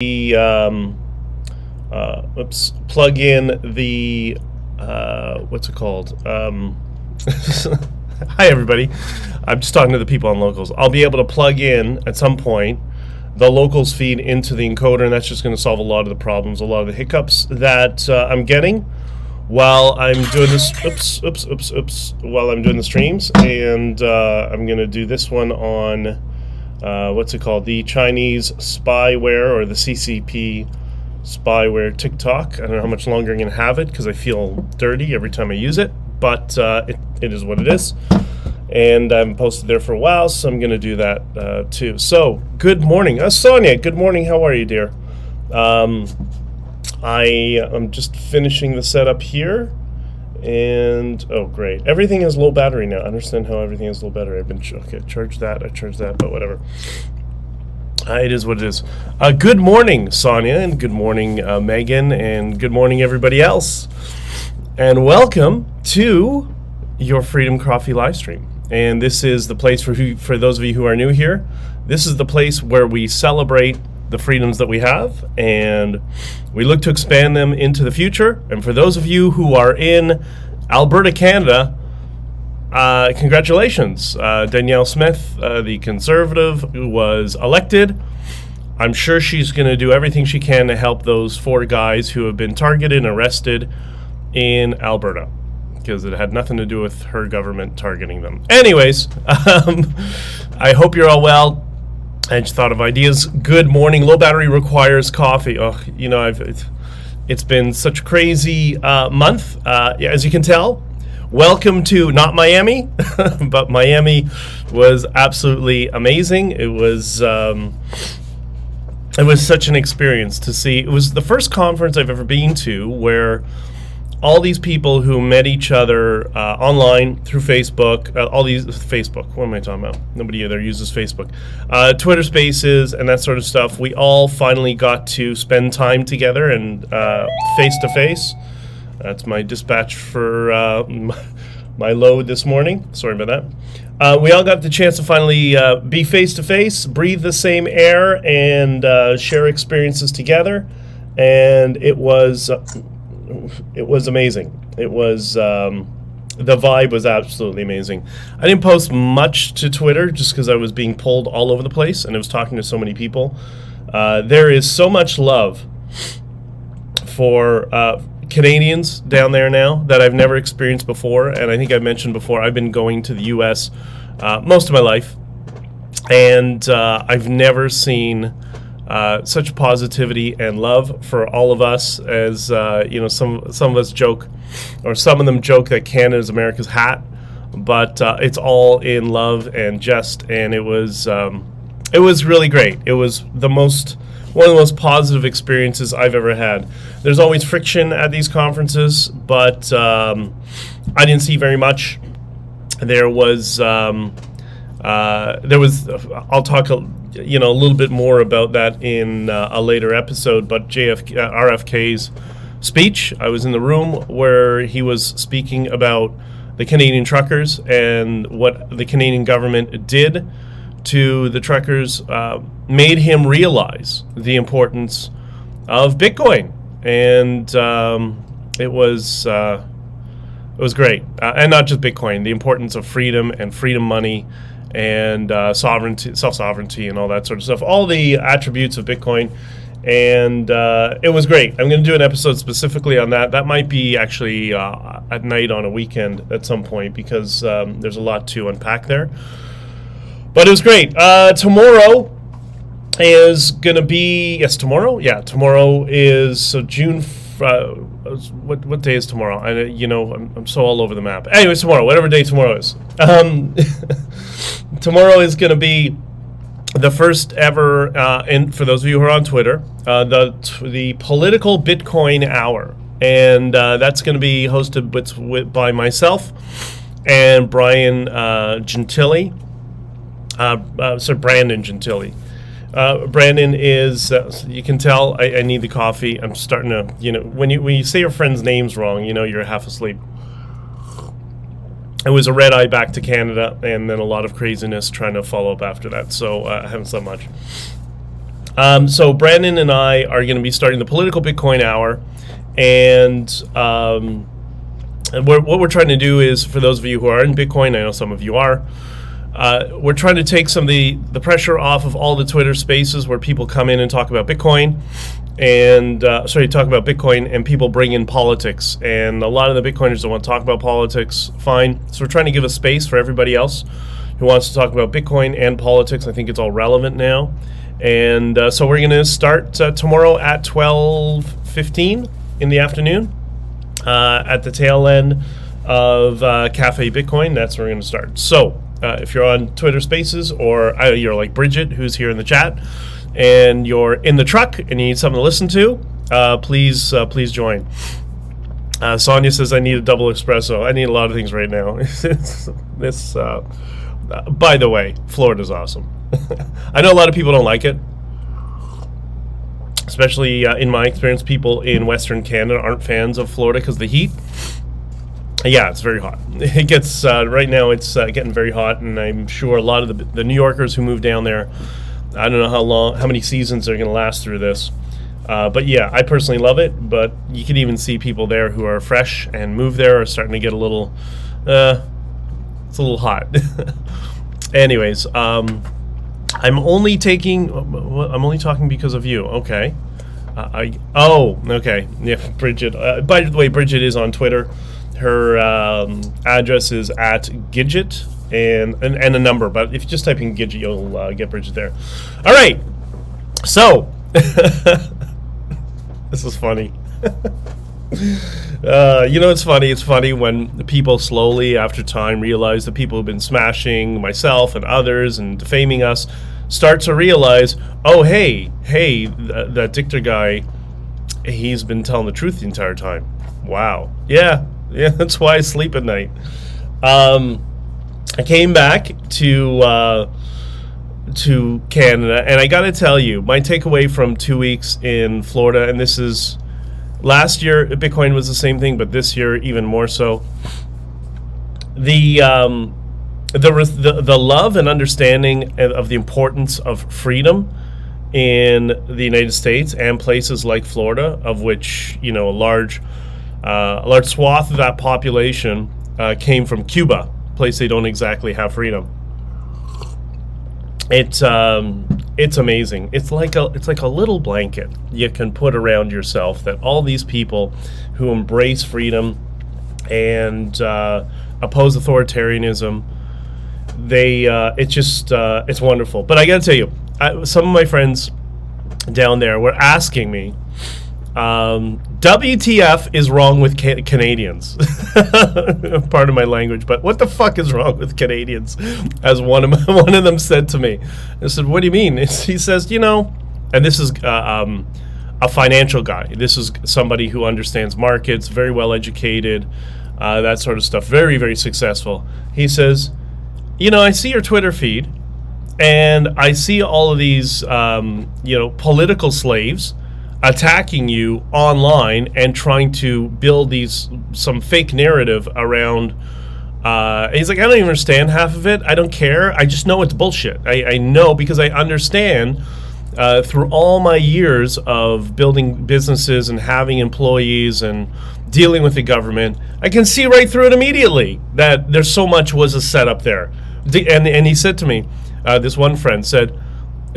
plug in the what's it called? Hi everybody. I'm just talking to the people on locals. I'll be able to plug in at some point the locals feed into the encoder, and that's just going to solve a lot of the problems, a lot of the hiccups that I'm getting while I'm doing this. While I'm doing the streams, and I'm going to do this one on what's it called? The Chinese spyware, or the CCP spyware TikTok. I don't know how much longer I'm going to have it because I feel dirty every time I use it, but it is what it is. And I haven't posted there for a while, so I'm going to do that too. So, good morning. Sonia, good morning. How are you, dear? I'm just finishing the setup here. And, oh, great. Everything has low battery now. I understand how everything has low battery. Okay, charge that, but whatever. It is what it is. Good morning, Sonia, and good morning, Megan, and good morning, everybody else. And welcome to your Freedom Coffee live stream. And this is the place for those of you who are new here. This is the place where we celebrate the freedoms that we have, and we look to expand them into the future. And for those of you who are in Alberta, Canada, congratulations. Danielle Smith, the Conservative, who was elected. I'm sure she's going to do everything she can to help those 4 guys who have been targeted and arrested in Alberta, because it had nothing to do with her government targeting them. Anyways, I hope you're all well. I just thought of ideas. Good morning. Low battery requires coffee. Oh, you know, it's been such a crazy month. As you can tell, welcome to not Miami, but Miami was absolutely amazing. It was such an experience to see. It was the first conference I've ever been to where all these people who met each other online through Facebook, what am I talking about? Nobody there uses Facebook. Twitter Spaces and that sort of stuff. We all finally got to spend time together and face-to-face. That's my dispatch for my load this morning. Sorry about that. We all got the chance to finally be face-to-face, breathe the same air, and share experiences together. And it was amazing. It was the vibe was absolutely amazing. I didn't post much to Twitter just because I was being pulled all over the place and I was talking to so many people. There is so much love for Canadians down there now that I've never experienced before. And I think I've mentioned before, I've been going to the U.S. Most of my life, and I've never seen such positivity and love for all of us. As some of us joke, or some of them joke, that Canada is America's hat, but it's all in love and jest. And it was really great. It was one of the most positive experiences I've ever had. There's always friction at these conferences, but I didn't see very much. There was I'll talk a little bit more about that in a later episode, but RFK's speech, I was in the room where he was speaking about the Canadian truckers and what the Canadian government did to the truckers, made him realize the importance of Bitcoin. And it was great. And not just Bitcoin, the importance of freedom and freedom money, and sovereignty, self-sovereignty, and all that sort of stuff, all the attributes of Bitcoin. And it was great. I'm going to do an episode specifically on that. That might be actually at night on a weekend at some point, because there's a lot to unpack there. But it was great. Tomorrow is going to be, tomorrow is, so June, what day is tomorrow? I'm so all over the map. Anyways, tomorrow, whatever day tomorrow is. Tomorrow is going to be the first ever, for those of you who are on Twitter, the political Bitcoin hour. And that's going to be hosted by myself and Brian Gentili. Brandon Gentili. Brandon is, you can tell I need the coffee. I'm starting to, when you say your friend's names wrong, you're half asleep. It was a red eye back to Canada, and then a lot of craziness trying to follow up after that. So I haven't slept much. So Brandon and I are going to be starting the Political Bitcoin Hour, and what we're trying to do is, for those of you who are in Bitcoin, I know some of you are, we're trying to take some of the pressure off of all the Twitter spaces where people come in and talk about Bitcoin, and talk about Bitcoin, and people bring in politics. And a lot of the Bitcoiners don't want to talk about politics. Fine. So we're trying to give a space for everybody else who wants to talk about Bitcoin and politics. I think it's all relevant now. And so we're going to start tomorrow at 12:15 in the afternoon at the tail end of Cafe Bitcoin. That's where we're going to start. So if you're on Twitter Spaces, or you're like Bridget, who's here in the chat, and you're in the truck and you need something to listen to, please join. Sonia says, I need a double espresso. I need a lot of things right now. By the way, Florida's awesome. I know a lot of people don't like it, especially in my experience. People in Western Canada aren't fans of Florida because of the heat. Yeah, it's very hot. It gets right now. It's getting very hot, and I'm sure a lot of the New Yorkers who move down there, I don't know how many seasons they're going to last through this. But yeah, I personally love it. But you can even see people there who are fresh and moved there are starting to get a little. It's a little hot. Anyways, I'm only talking because of you. Okay. Okay. Yeah, Bridget. By the way, Bridget is on Twitter. Her address is at Gidget and a number. But if you just type in Gidget, you'll get Bridget there. All right. So this is funny. It's funny. It's funny when the people slowly, after time, realize that people have been smashing myself and others and defaming us, start to realize, oh, hey, that Dictor guy, he's been telling the truth the entire time. Wow. Yeah, that's why I sleep at night. I came back to Canada, and I got to tell you, my takeaway from 2 weeks in Florida, and this is... Last year, Bitcoin was the same thing, but this year, even more so. The love and understanding of the importance of freedom in the United States and places like Florida, of which a large swath of that population came from Cuba, a place they don't exactly have freedom. It's amazing. It's like a little blanket you can put around yourself, that all these people who embrace freedom and oppose authoritarianism, it's wonderful. But I got to tell you, some of my friends down there were asking me, WTF is wrong with Canadians? Pardon my language, but what the fuck is wrong with Canadians? As one of them said to me. I said, what do you mean? He says, and this is a financial guy. This is somebody who understands markets, very well educated, that sort of stuff, very, very successful. He says, I see your Twitter feed, and I see all of these, political slaves attacking you online and trying to build some fake narrative around. He's like, I don't even understand half of it. I don't care. I just know it's bullshit. I know because I understand through all my years of building businesses and having employees and dealing with the government, I can see right through it immediately that there's so much was a setup there. And he said to me, this one friend said,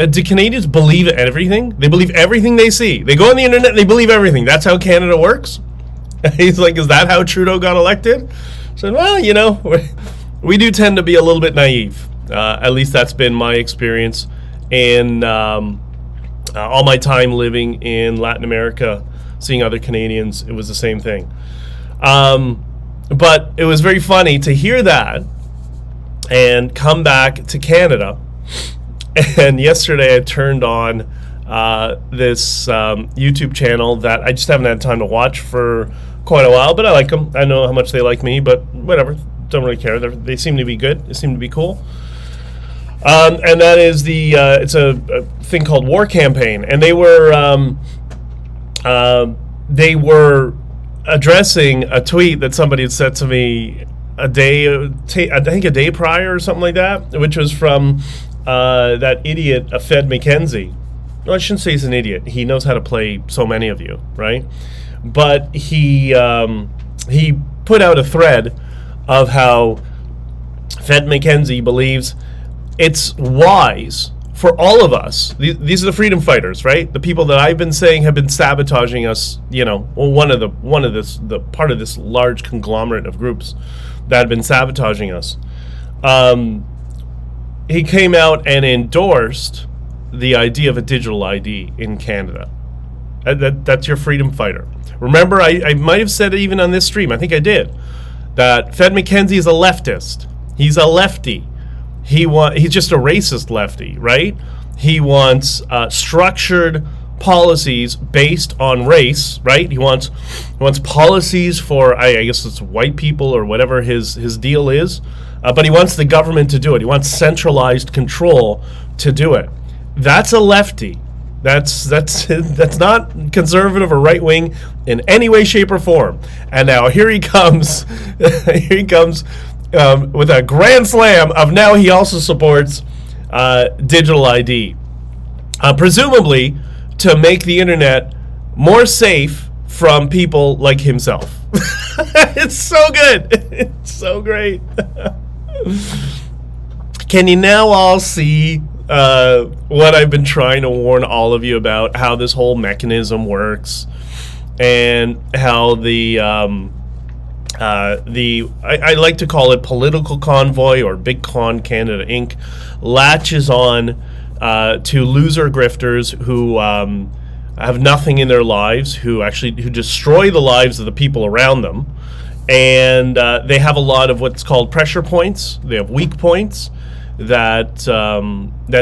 do Canadians believe everything? They believe everything they see. They go on the internet, they believe everything. That's how Canada works? He's like, is that how Trudeau got elected? I said, well, we do tend to be a little bit naive. At least that's been my experience. And all my time living in Latin America, seeing other Canadians, it was the same thing. But it was very funny to hear that and come back to Canada. And yesterday I turned on this YouTube channel that I just haven't had time to watch for quite a while, but I like them. I know how much they like me, but whatever. Don't really care. They seem to be good. They seem to be cool. And that is it's a thing called War Campaign, and they were addressing a tweet that somebody had said to me I think a day prior or something like that, which was from that idiot Fed McKenzie, well, I shouldn't say he's an idiot. He knows how to play so many of you, right? But he put out a thread of how Fed McKenzie believes it's wise for all of us. These are the freedom fighters, right? The people that I've been saying have been sabotaging us. One of the part of this large conglomerate of groups that have been sabotaging us. He came out and endorsed the idea of a digital ID in Canada. That's your freedom fighter. Remember, I might have said it even on this stream. I think I did. That Fed McKenzie is a leftist. He's a lefty. He's just a racist lefty, right? He wants structured policies based on race, right? He wants policies for, I guess it's white people or whatever his deal is, but he wants the government to do it. He wants centralized control to do it. That's a lefty. That's not conservative or right wing in any way, shape, or form. And now here he comes. Here he comes with a grand slam of now he also supports digital ID, presumably to make the internet more safe from people like himself. It's so good. It's so great. Can you now all see what I've been trying to warn all of you about, how this whole mechanism works, and how I like to call it political convoy or Big Con Canada Inc. latches on to loser grifters who have nothing in their lives, who destroy the lives of the people around them, and they have a lot of what's called pressure points. They have weak points that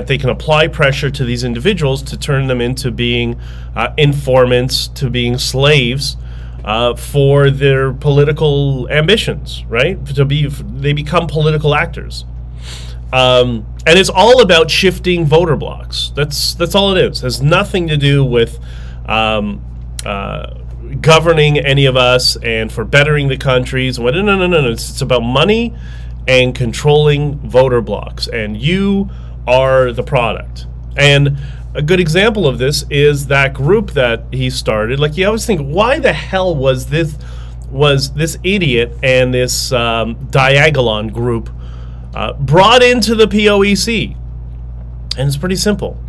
they can apply pressure to these individuals to turn them into being informants, to being slaves for their political ambitions, right? They become political actors, and it's all about shifting voter blocks. That's all it is. It has nothing to do with governing any of us and for bettering the countries. No. It's about money and controlling voter blocks, and you are the product. And a good example of this is that group that he started. Like, you always think, why the hell was this idiot and this Diagolon group brought into the POEC? And it's pretty simple.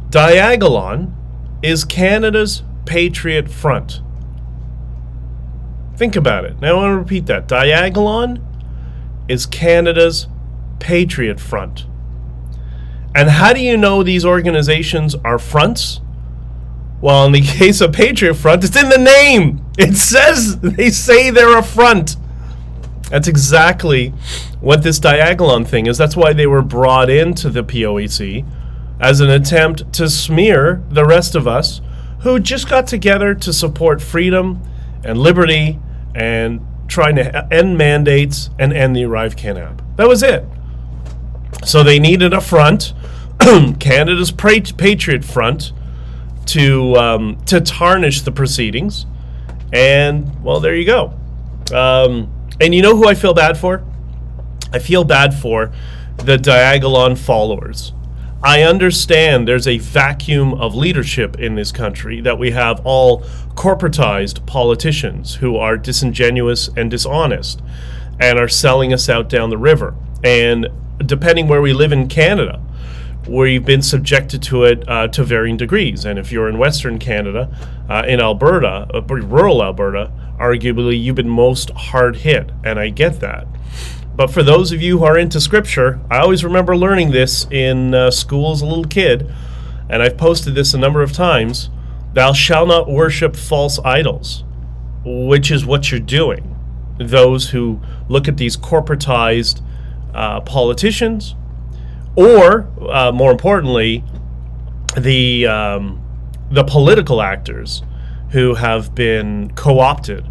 Diagolon is Canada's Patriot Front. Think about it. Now I want to repeat that. Diagolon is Canada's Patriot Front. And how do you know these organizations are fronts? Well, in the case of Patriot Front, it's in the name. They say they're a front. That's exactly what this Diagolon thing is. That's why they were brought into the POEC, as an attempt to smear the rest of us who just got together to support freedom and liberty and trying to end mandates and end the Arrive Canap. That was it. So they needed a front, Canada's Patriot Front, to tarnish the proceedings. And, well, there you go. And you know who I feel bad for? I feel bad for the Diagolon followers. I understand there's a vacuum of leadership in this country, that we have all corporatized politicians who are disingenuous and dishonest and are selling us out down the river. And depending where we live in Canada, we've been subjected to it to varying degrees. And if you're in Western Canada, in Alberta, rural Alberta, arguably you've been most hard hit, and I get that. But for those of you who are into scripture, I always remember learning this in school as a little kid, and I've posted this a number of times. Thou shalt not worship false idols, which is what you're doing. Those who look at these corporatized politicians, or more importantly, the political actors who have been co-opted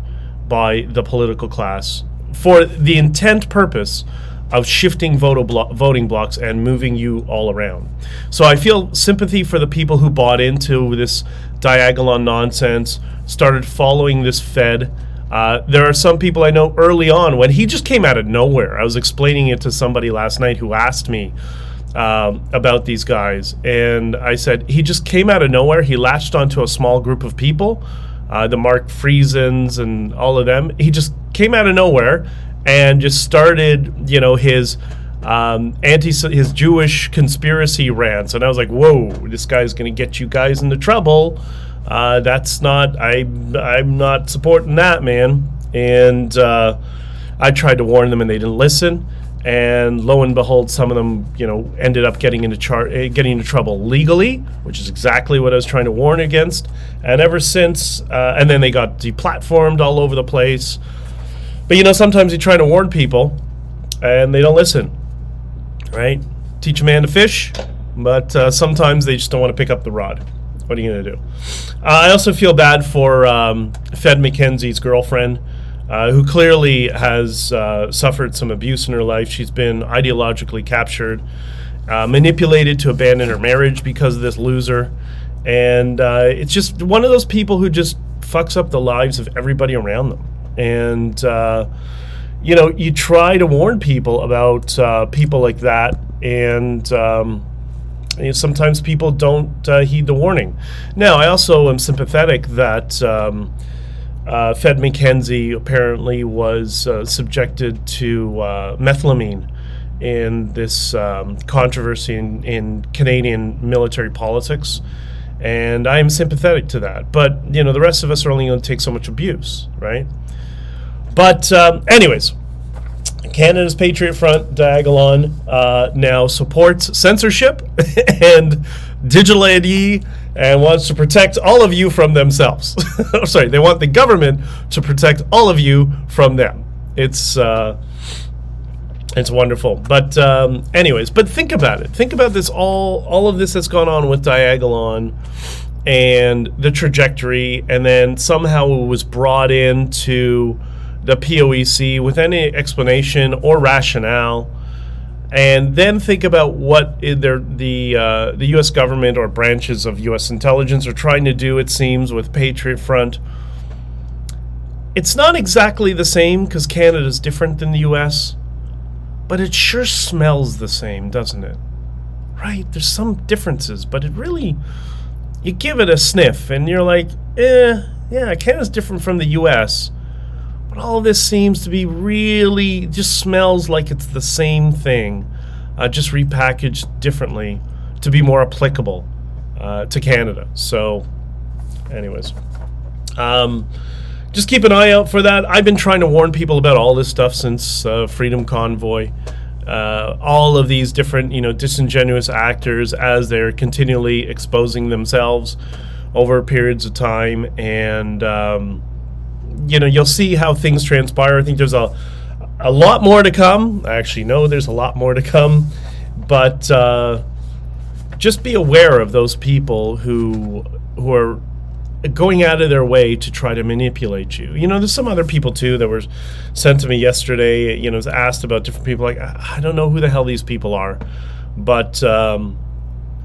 by the political class for the intent purpose of shifting voting blocks and moving you all around. So I feel sympathy for the people who bought into this Diagolon nonsense, started following this Fed. There are some people I know early on, when he just came out of nowhere. I was explaining it to somebody last night who asked me, about these guys. And I said, he just came out of nowhere. He latched onto a small group of people, the Mark Friesens and all of them. He just came out of nowhere and just started, his his Jewish conspiracy rants. And I was like, whoa, this guy's going to get you guys into trouble. I'm not supporting that, man. And I tried to warn them and they didn't listen. And lo and behold, some of them, ended up getting into trouble legally, which is exactly what I was trying to warn against. And ever since, and then they got deplatformed all over the place. But sometimes you try to warn people, and they don't listen. Right? Teach a man to fish, but sometimes they just don't want to pick up the rod. What are you going to do? I also feel bad for Fed McKenzie's girlfriend, who clearly has suffered some abuse in her life. She's been ideologically captured, manipulated to abandon her marriage because of this loser. And it's just one of those people who just fucks up the lives of everybody around them. And, you try to warn people about people like that, and sometimes people don't heed the warning. Now, I also am sympathetic that Fed McKenzie apparently was subjected to methylamine in this controversy in Canadian military politics. And I am sympathetic to that. But, the rest of us are only going to take so much abuse, right? But anyways, Canada's Patriot Front, Diagolon, now supports censorship and digital ID and wants to protect all of you from themselves. Sorry, they want the government to protect all of you from them. It's wonderful. But anyways, but think about it. Think about this, all of this that's gone on with Diagolon and the trajectory, and then somehow it was brought into the POEC with any explanation or rationale. And then think about what the U.S. government or branches of U.S. intelligence are trying to do, it seems, with Patriot Front. It's not exactly the same because Canada's different than the U.S., but it sure smells the same, doesn't it? Right? There's some differences, but it really, you give it a sniff and you're like, yeah, Canada's different from the U.S., but all of this seems to be really, just smells like it's the same thing, just repackaged differently to be more applicable to Canada. So, anyways, just keep an eye out for that. I've been trying to warn people about all this stuff since Freedom Convoy. All of these different, disingenuous actors as they're continually exposing themselves over periods of time. And, you'll see how things transpire. I think there's a lot more to come. I actually know there's a lot more to come. But just be aware of those people who are going out of their way to try to manipulate you. There's some other people too that were sent to me yesterday. Was asked about different people. Like, I don't know who the hell these people are, but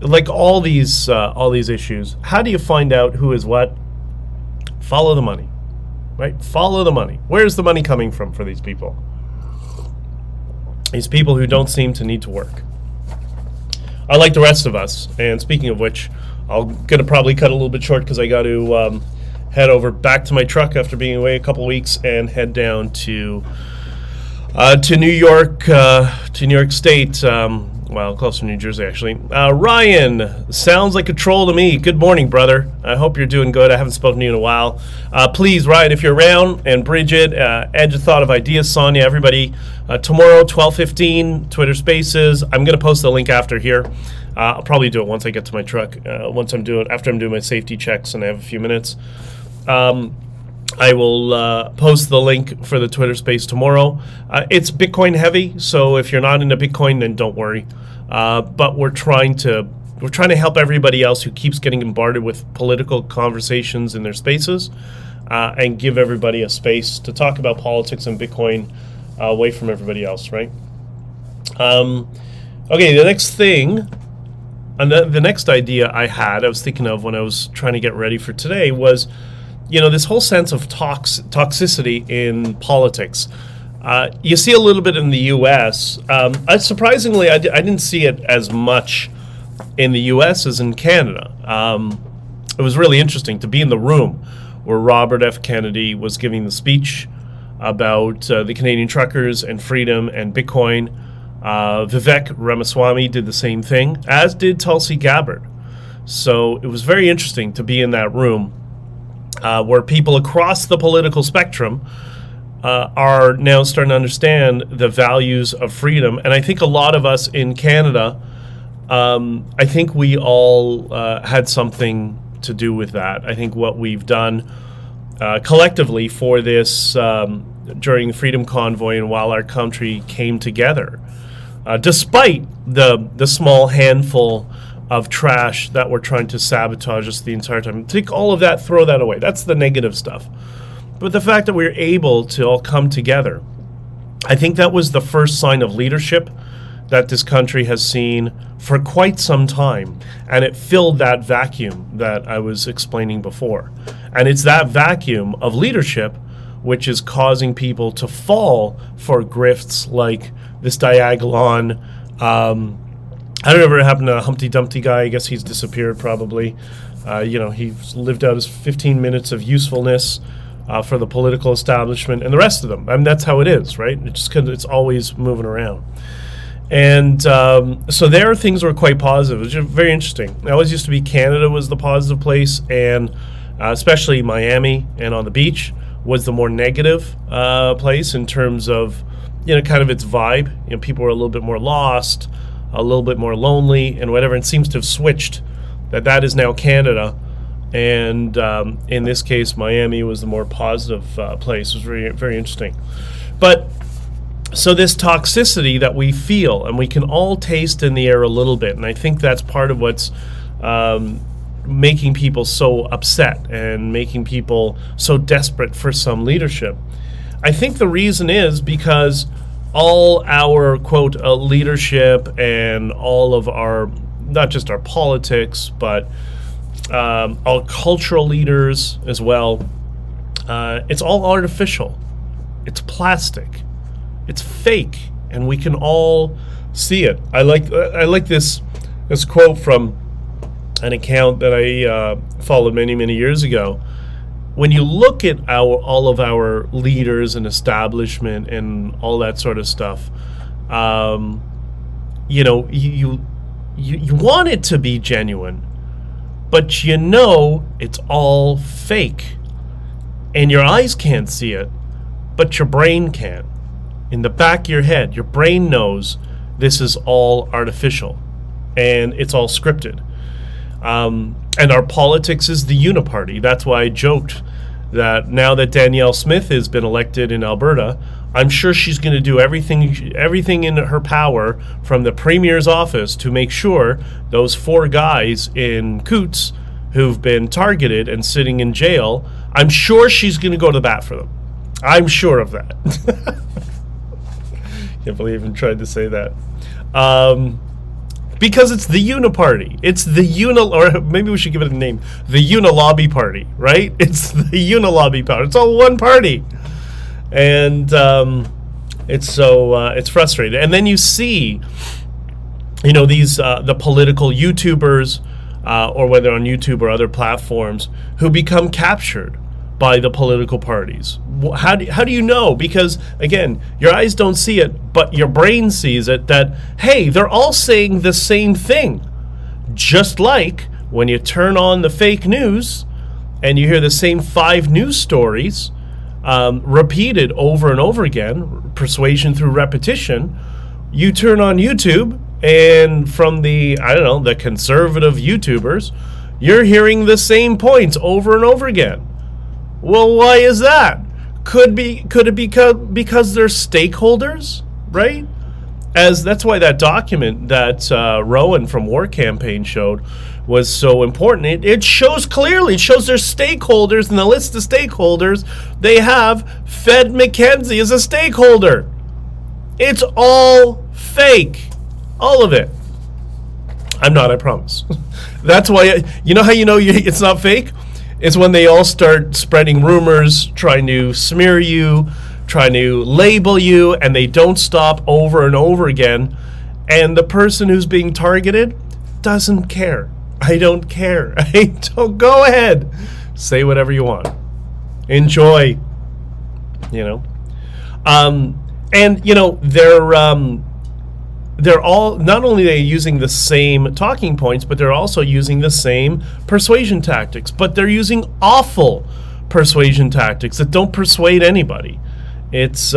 like all these issues, how do you find out who is what? Follow the money, right? Follow the money. Where's the money coming from for these people? These people who don't seem to need to work. Unlike the rest of us. And speaking of which, I'm going to probably cut a little bit short because I got to head over back to my truck after being away a couple weeks and head down to New York State. Close to New Jersey, actually. Ryan, sounds like a troll to me. Good morning, brother. I hope you're doing good. I haven't spoken to you in a while. Please, Ryan, if you're around, and Bridget, Edge of Thought of Ideas, Sonia, everybody, tomorrow, 12:15, Twitter Spaces. I'm going to post the link after here. I'll probably do it once I get to my truck. After I'm doing my safety checks and I have a few minutes. I will post the link for the Twitter space tomorrow. It's Bitcoin heavy, so if you're not into Bitcoin, then don't worry. But we're trying to help everybody else who keeps getting bombarded with political conversations in their spaces, and give everybody a space to talk about politics and Bitcoin away from everybody else, right? Okay, the next thing, the next idea I was thinking of when I was trying to get ready for today was, this whole sense of toxicity in politics. You see a little bit in the U.S. Surprisingly, I didn't see it as much in the U.S. as in Canada. It was really interesting to be in the room where Robert F. Kennedy was giving the speech about the Canadian truckers and freedom and Bitcoin. Vivek Ramaswamy did the same thing, as did Tulsi Gabbard. So it was very interesting to be in that room where people across the political spectrum are now starting to understand the values of freedom. And I think a lot of us in Canada, I think we all had something to do with that. I think what we've done collectively for this during the Freedom Convoy and while our country came together, despite the small handful of trash that were trying to sabotage us the entire time. Take all of that, throw that away. That's the negative stuff. But the fact that we were able to all come together, I think that was the first sign of leadership that this country has seen for quite some time. And it filled that vacuum that I was explaining before. And it's that vacuum of leadership which is causing people to fall for grifts like this Diagolon. I don't know what happened to the Humpty Dumpty guy. I guess he's disappeared probably. He's lived out his 15 minutes of usefulness for the political establishment and the rest of them. I mean, that's how it is, right? It's always moving around. And so there, things were quite positive. It was very interesting. It always used to be Canada was the positive place, and especially Miami and on the beach was the more negative place in terms of, kind of its vibe. People were a little bit more lost, a little bit more lonely, and whatever. It seems to have switched. That is now Canada, and in this case, Miami was the more positive place. It was very, very interesting. But so this toxicity that we feel, and we can all taste in the air a little bit, and I think that's part of what's making people so upset and making people so desperate for some leadership. I think the reason is because all our, quote, leadership and all of our, not just our politics, but our cultural leaders as well, it's all artificial. It's plastic. It's fake, and we can all see it. I like this quote from an account that I followed many years ago. When you look at all of our leaders and establishment and all that sort of stuff, you want it to be genuine, but it's all fake, and your eyes can't see it, but your brain can. In the back of your head, your brain knows this is all artificial and it's all scripted. And our politics is the uniparty. That's why I joked that now that Danielle Smith has been elected in Alberta, I'm sure she's going to do everything in her power from the Premier's office to make sure those 4 guys in Coots who've been targeted and sitting in jail, I'm sure she's going to go to the bat for them. I'm sure of that. Can't believe I even tried to say that. Because it's the uniparty. It's the or maybe we should give it a name. The Unilobby Party, right? It's the Unilobby Party. It's all one party. And it's frustrating. And then you see, these the political YouTubers, or whether on YouTube or other platforms, who become captured by the political parties. How do you know? Because, again, your eyes don't see it, but your brain sees it, that, hey, they're all saying the same thing. Just like when you turn on the fake news and you hear the same 5 news stories repeated over and over again, persuasion through repetition, you turn on YouTube, and from the conservative YouTubers, you're hearing the same points over and over again. Well, why is that? Could it be because they're stakeholders, right? That's why that document that Rowan from War Campaign showed was so important. It shows clearly, it shows their stakeholders, and the list of stakeholders, they have Fed McKenzie as a stakeholder. It's all fake. All of it. I'm not, I promise. That's why, how it's not fake? Is when they all start spreading rumors, trying to smear you, trying to label you, and they don't stop over and over again. And the person who's being targeted doesn't care. I don't care. Go ahead. Say whatever you want. Enjoy. And they're all, not only are they using the same talking points, but they're also using the same persuasion tactics. But they're using awful persuasion tactics that don't persuade anybody. It's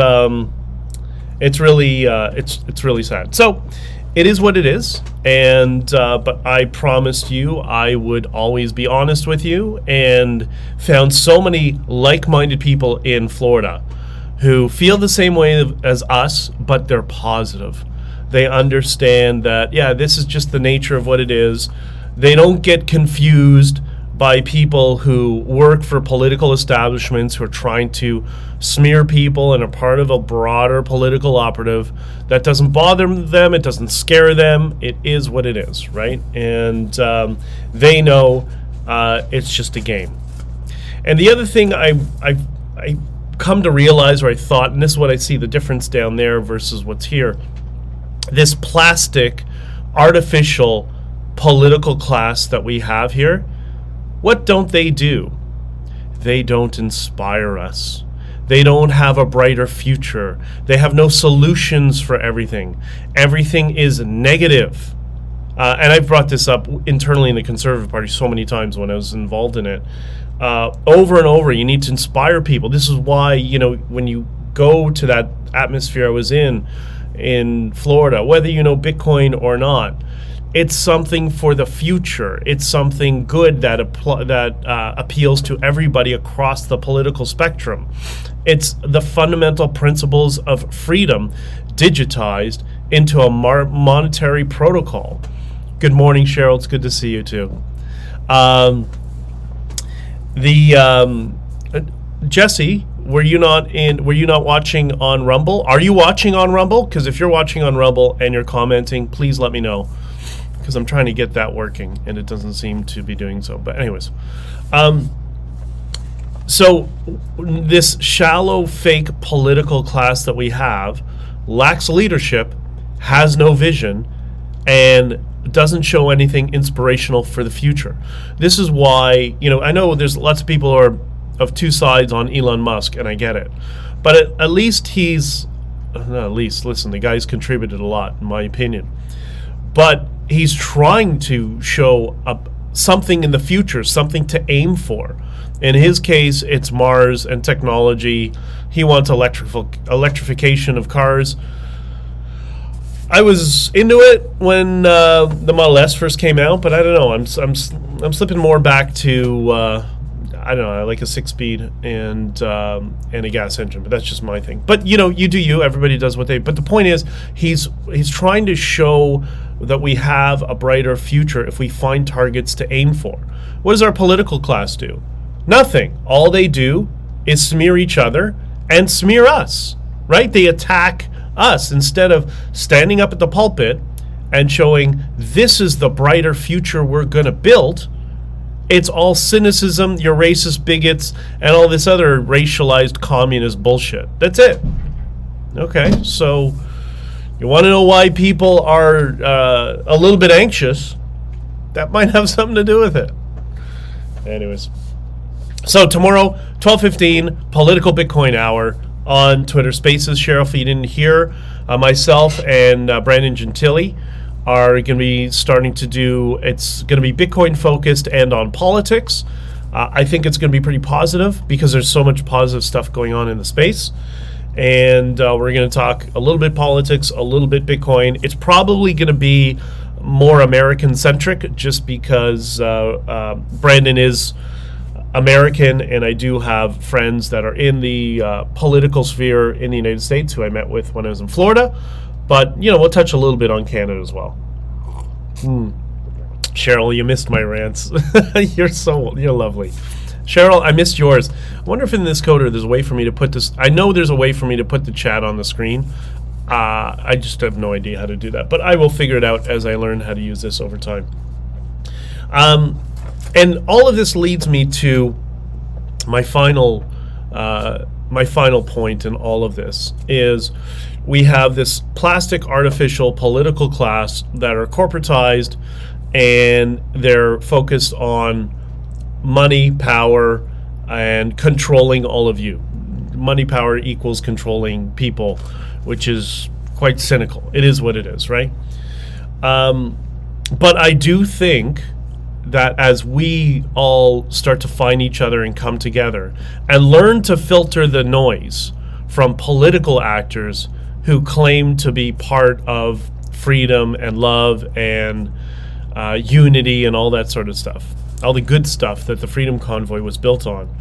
really sad. So it is what it is, and but I promised you I would always be honest with you, and found so many like-minded people in Florida who feel the same way as us, but they're positive. They understand that, yeah, this is just the nature of what it is. They don't get confused by people who work for political establishments who are trying to smear people and are part of a broader political operative. That doesn't bother them. It doesn't scare them. It is what it is, right? And they know it's just a game. And the other thing I come to realize, or I thought, and this is what I see the difference down there versus what's here, this plastic, artificial political class that we have here, what don't they do? They don't inspire us. They don't have a brighter future. They have no solutions for everything. Everything is negative. And I've brought this up internally in the Conservative Party so many times when I was involved in it. Over and over, you need to inspire people. This is why, when you go to that atmosphere I was in Florida, whether you know Bitcoin or not, it's something for the future. It's something good that appeals to everybody across the political spectrum. It's the fundamental principles of freedom digitized into a monetary protocol. Good morning, Cheryl. It's good to see you too. Jesse, were you not watching on Rumble? Are you watching on Rumble? Because if you're watching on Rumble and you're commenting, please let me know, because I'm trying to get that working and it doesn't seem to be doing so. But anyways, so this shallow, fake political class that we have lacks leadership, has no vision, and doesn't show anything inspirational for the future. This is why, I know there's lots of people who are of two sides on Elon Musk, and I get it. But at least listen, the guy's contributed a lot, in my opinion. But he's trying to show something in the future, something to aim for. In his case, it's Mars and technology. He wants electrification of cars. I was into it when the Model S first came out, but I don't know. I'm slipping more back to I don't know. I like a 6-speed and a gas engine, but that's just my thing. But you do you. Everybody does what they. But the point is, he's trying to show that we have a brighter future if we find targets to aim for. What does our political class do? Nothing. All they do is smear each other and smear us. Right? They attack us instead of standing up at the pulpit and showing this is the brighter future we're going to build. It's all cynicism, you're racist bigots, and all this other racialized communist bullshit. That's it. Okay, so you want to know why people are a little bit anxious? That might have something to do with it. Anyways. So tomorrow, 12:15, Political Bitcoin Hour on Twitter Spaces. Cheryl, if you didn't hear, myself and Brandon Gentili are going to be starting to do, it's going to be Bitcoin focused and on politics. I think it's going to be pretty positive because there's so much positive stuff going on in the space. And we're going to talk a little bit politics, a little bit Bitcoin. It's probably going to be more American centric just because Brandon is American, and I do have friends that are in the political sphere in the United States who I met with when I was in Florida. But, we'll touch a little bit on Canada as well. Cheryl, you missed my rants. You're lovely. Cheryl, I missed yours. I wonder if in this coder there's a way for me to put this. I know there's a way for me to put the chat on the screen. I just have no idea how to do that. But I will figure it out as I learn how to use this over time. And all of this leads me to my final my final point in all of this is we have this plastic artificial political class that are corporatized, and they're focused on money, power, and controlling all of you. Money, power equals controlling people, which is quite cynical. It is what it is, right? But I do think that as we all start to find each other and come together and learn to filter the noise from political actors who claim to be part of freedom and love and unity and all that sort of stuff, all the good stuff that the Freedom Convoy was built on,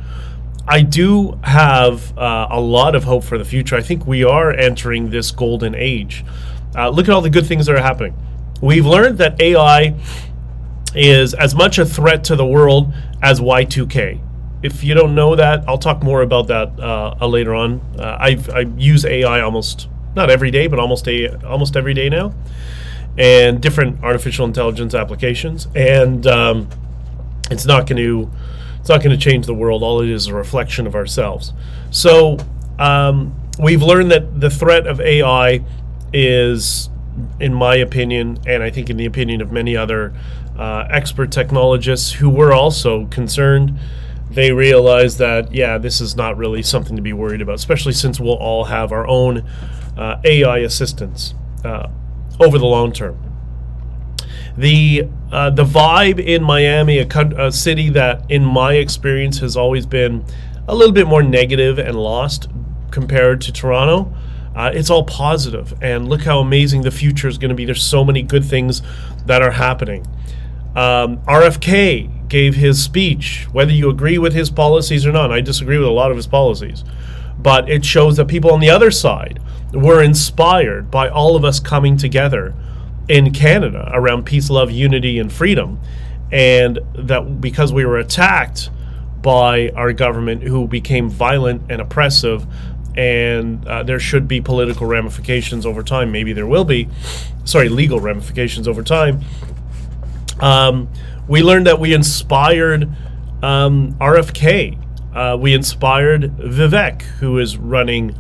I do have a lot of hope for the future. I think we are entering this golden age. Look at all the good things that are happening. We've learned that AI is as much a threat to the world as Y2K. If you don't know that, I'll talk more about that later on. I use AI almost, not every day, but almost every day now, and different artificial intelligence applications. And it's not going to change the world. All it is a reflection of ourselves. So we've learned that the threat of AI is, in my opinion, and I think in the opinion of many other expert technologists who were also concerned, they realized that, yeah, this is not really something to be worried about, especially since we'll all have our own AI assistants over the long term. The vibe in Miami, a city that, in my experience, has always been a little bit more negative and lost compared to Toronto, it's all positive. And look how amazing the future is going to be. There's so many good things that are happening. RFK gave his speech, whether you agree with his policies or not. I disagree with a lot of his policies, but it shows that people on the other side were inspired by all of us coming together in Canada around peace, love, unity, and freedom, and that because we were attacked by our government, who became violent and oppressive, and there should be political ramifications over time. Maybe there will be, legal ramifications over time. We learned that we inspired RFK. We inspired Vivek, who is running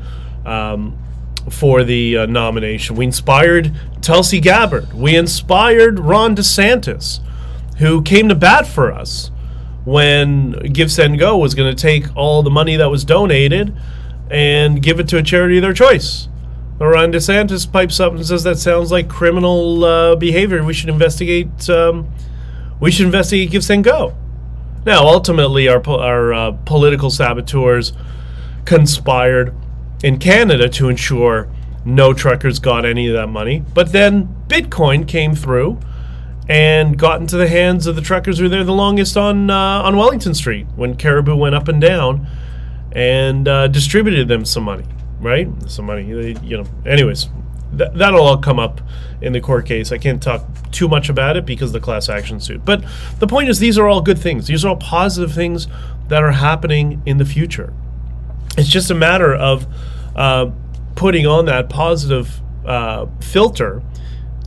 for the nomination. We inspired Tulsi Gabbard. We inspired Ron DeSantis, who came to bat for us when Give, Send, Go was going to take all the money that was donated and give it to a charity of their choice. Ron DeSantis pipes up and says that sounds like criminal behavior. We should investigate. Give, Send, Go. Now, ultimately, our political saboteurs conspired in Canada to ensure no truckers got any of that money. But then Bitcoin came through and got into the hands of the truckers who were there the longest on Wellington Street when Caribou went up and down, and distributed them some money, right? Some money, Anyways, that'll all come up in the court case. I can't talk too much about it because of the class action suit. But the point is, these are all good things. These are all positive things that are happening in the future. It's just a matter of putting on that positive filter,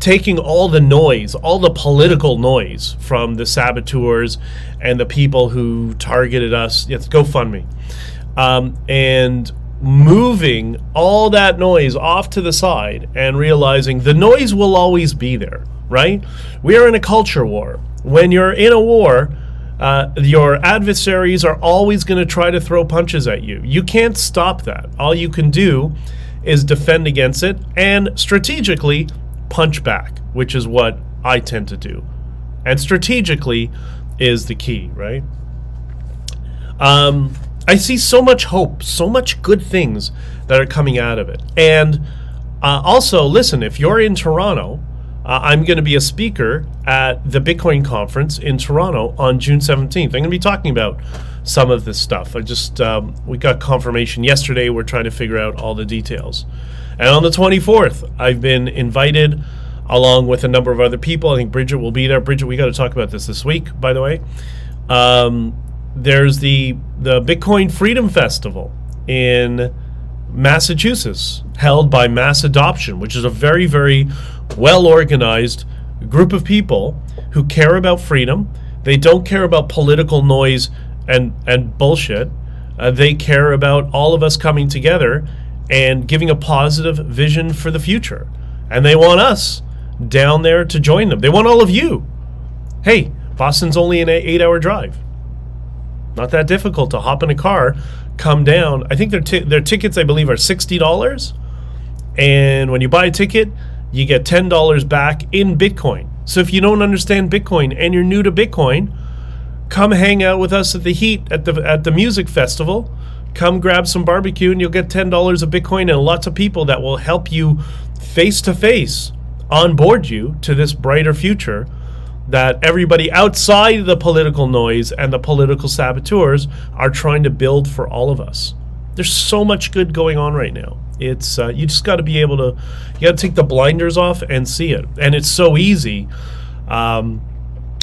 taking all the noise, all the political noise from the saboteurs and the people who targeted us. Yes, GoFundMe. And moving all that noise off to the side and realizing the noise will always be there, right? We are in a culture war. When you're in a war, your adversaries are always going to try to throw punches at you. You can't stop that. All you can do is defend against it and strategically punch back, which is what I tend to do. And strategically is the key, right? I see so much hope, so much good things that are coming out of it. And also, listen, if you're in Toronto, I'm going to be a speaker at the Bitcoin conference in Toronto on June 17th. I'm going to be talking about some of this stuff. We got confirmation yesterday. We're trying to figure out all the details. And on the 24th, I've been invited along with a number of other people. I think Bridget will be there. Bridget, we got to talk about this week, by the way. There's the Bitcoin Freedom Festival in Massachusetts, held by Mass Adoption, which is a very, very well-organized group of people who care about freedom. They don't care about political noise and bullshit. They care about all of us coming together and giving a positive vision for the future. And they want us down there to join them. They want all of you. Hey, Boston's only an 8-hour drive. Not that difficult to hop in a car, come down. I think their tickets, I believe, are $60. And when you buy a ticket, you get $10 back in Bitcoin. So if you don't understand Bitcoin and you're new to Bitcoin, come hang out with us at the Heat at the music festival. Come grab some barbecue and you'll get $10 of Bitcoin and lots of people that will help you face to face onboard you to this brighter future that everybody outside the political noise and the political saboteurs are trying to build for all of us. There's so much good going on right now. It's you just got to be able to, you got to take the blinders off and see it. And it's so easy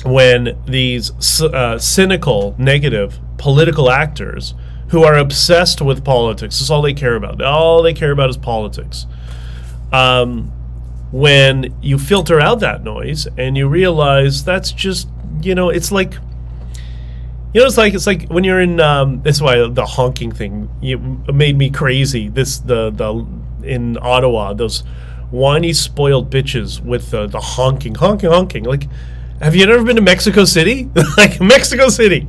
when these cynical, negative political actors who are obsessed with politics, that's all they care about. All they care about is politics. When you filter out that noise and you realize that's just, it's like, it's like when you're in, that's why the honking thing made me crazy. In Ottawa, those whiny, spoiled bitches with the honking. Like, have you ever been to Mexico City? Like, Mexico City,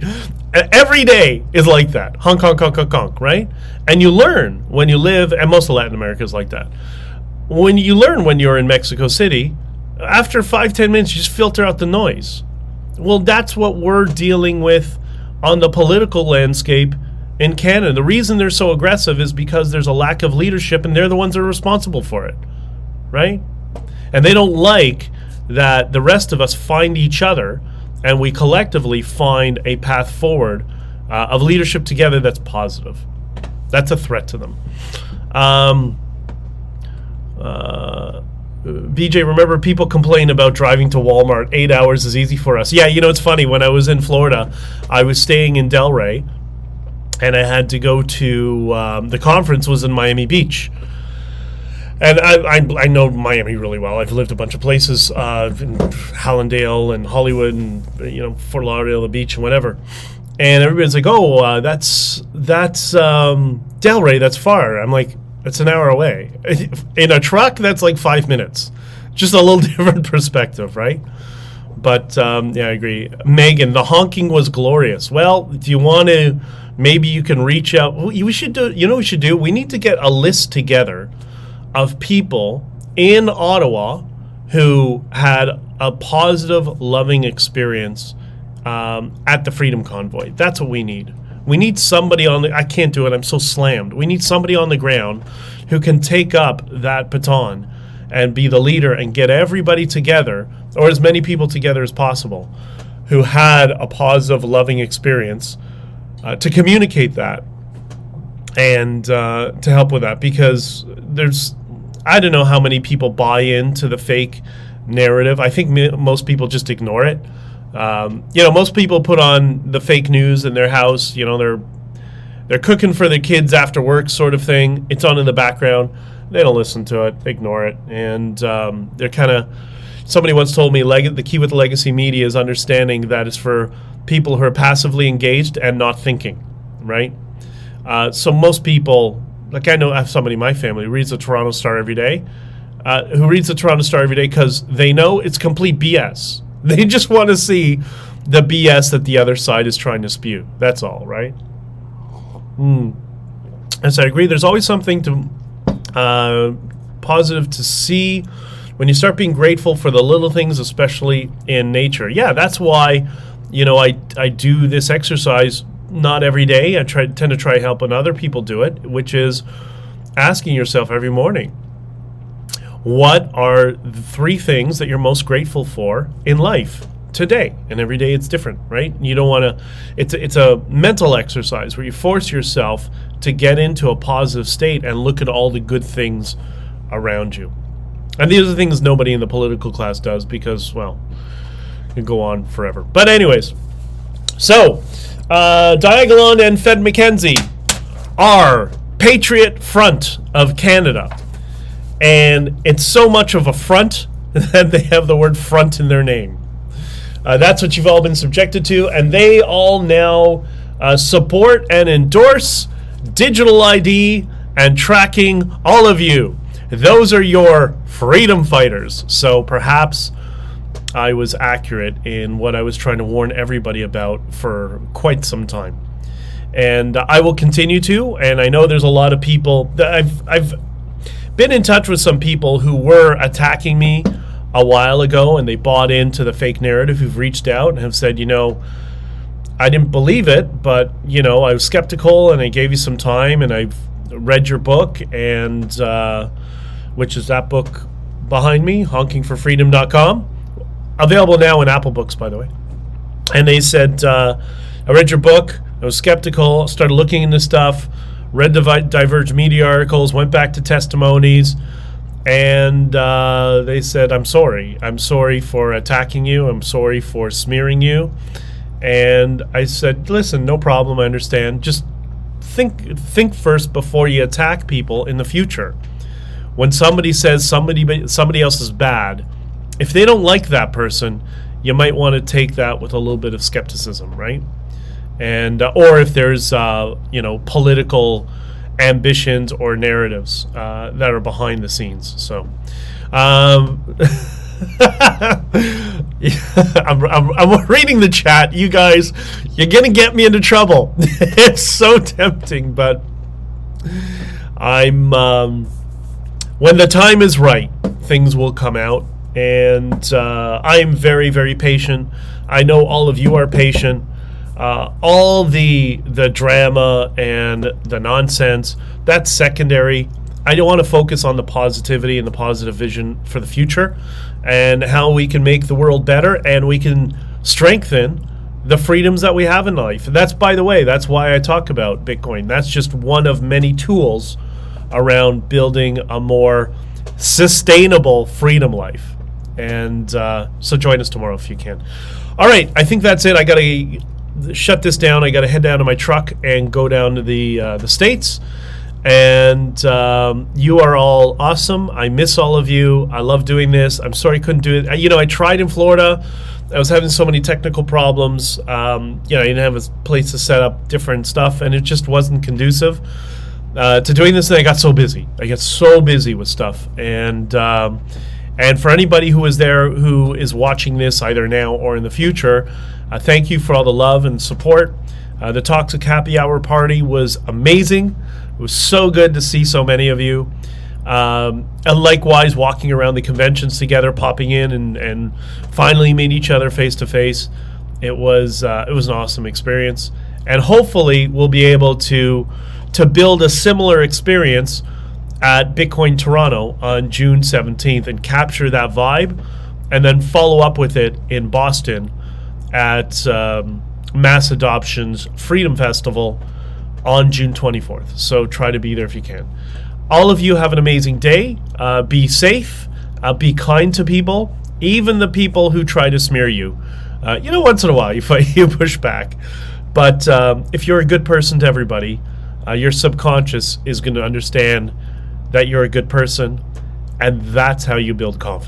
every day is like that. Honk, honk, honk, honk, honk, right? And you learn when you live, and most of Latin America is like that. When you learn when you're in Mexico City, after 5-10 minutes, you just filter out the noise. Well, that's what we're dealing with on the political landscape in Canada. The reason they're so aggressive is because there's a lack of leadership, and they're the ones that are responsible for it, right? And they don't like that the rest of us find each other and we collectively find a path forward of leadership together that's positive. That's a threat to them. BJ, remember people complain about driving to Walmart. 8 hours is easy for us. Yeah, it's funny. When I was in Florida, I was staying in Delray, and I had to go to the conference was in Miami Beach. And I know Miami really well. I've lived a bunch of places, in Hallandale and Hollywood and Fort Lauderdale, the beach and whatever. And everybody's like, "Oh, that's Delray. That's far." I'm like, "It's an hour away." In a truck, that's like 5 minutes. Just a little different perspective, right? But yeah, I agree. Megan, the honking was glorious. Well, do you want to? Maybe you can reach out. We should do. What we should do? We need to get a list together of people in Ottawa who had a positive, loving experience at the Freedom Convoy. That's what we need. We need somebody I can't do it, I'm so slammed. We need somebody on the ground who can take up that baton and be the leader and get everybody together, or as many people together as possible, who had a positive, loving experience to communicate that and to help with that. Because I don't know how many people buy into the fake narrative. I think most people just ignore it. Most people put on the fake news in their house. They're cooking for their kids after work, sort of thing. It's on in the background. They don't listen to it. They ignore it. And they're kind of. Somebody once told me the key with legacy media is understanding that it's for people who are passively engaged and not thinking, right? So most people. Like I have somebody in my family who reads the Toronto Star every day, because they know it's complete BS. They just want to see the BS that the other side is trying to spew. That's all, right? As I agree, there's always something positive to see when you start being grateful for the little things, especially in nature. Yeah, that's why, I do this exercise. Not every day. I tend to try helping other people do it, which is asking yourself every morning, what are the 3 things that you're most grateful for in life today? And every day it's different, right? You don't want to, it's a mental exercise where you force yourself to get into a positive state and look at all the good things around you. And these are things nobody in the political class does because, well, you go on forever. But anyways, so Diagolon and Fed McKenzie are Patriot Front of Canada. And it's so much of a front that they have the word front in their name. That's what you've all been subjected to. And they all now support and endorse digital ID and tracking all of you. Those are your freedom fighters. So perhaps I was accurate in what I was trying to warn everybody about for quite some time. And I will continue to, and I know there's a lot of people that I've been in touch with some people who were attacking me a while ago, and they bought into the fake narrative, who've reached out and have said, I didn't believe it, but, I was skeptical, and I gave you some time, and I've read your book, and which is that book behind me, honkingforfreedom.com, available now in Apple Books, by the way. And they said, I read your book, I was skeptical, started looking into stuff, read the Diverge Media articles, went back to testimonies, and they said, I'm sorry. I'm sorry for attacking you. I'm sorry for smearing you. And I said, listen, no problem, I understand. Just think first before you attack people in the future. When somebody says somebody else is bad, if they don't like that person, you might want to take that with a little bit of skepticism, right? And or if there's political ambitions or narratives that are behind the scenes. So I'm reading the chat. You guys, you're gonna get me into trouble. It's so tempting, but I'm when the time is right, things will come out. And I am very, very patient. I know all of you are patient. All the drama and the nonsense, that's secondary. I don't want to focus on the positivity and the positive vision for the future and how we can make the world better and we can strengthen the freedoms that we have in life. And that's, by the way, that's why I talk about Bitcoin. That's just one of many tools around building a more sustainable freedom life. And so join us tomorrow if you can. All right, I think that's it. I got to shut this down. I got to head down to my truck and go down to the States. And you are all awesome. I miss all of you. I love doing this. I'm sorry I couldn't do it. I tried in Florida. I was having so many technical problems. I didn't have a place to set up different stuff, and it just wasn't conducive to doing this. And I got so busy. I get so busy with stuff. And for anybody who is there who is watching this either now or in the future, thank you for all the love and support. The Toxic Happy Hour party was amazing. It was so good to see so many of you. And likewise, walking around the conventions together, popping in and finally meet each other face to face. It was an awesome experience. And hopefully we'll be able to build a similar experience at Bitcoin Toronto on June 17th and capture that vibe and then follow up with it in Boston at Mass Adoption's Freedom Festival on June 24th. So try to be there if you can. All of you have an amazing day. Be safe. Be kind to people, even the people who try to smear you. Once in a while you push back. But if you're a good person to everybody, your subconscious is going to understand that you're a good person, and that's how you build confidence.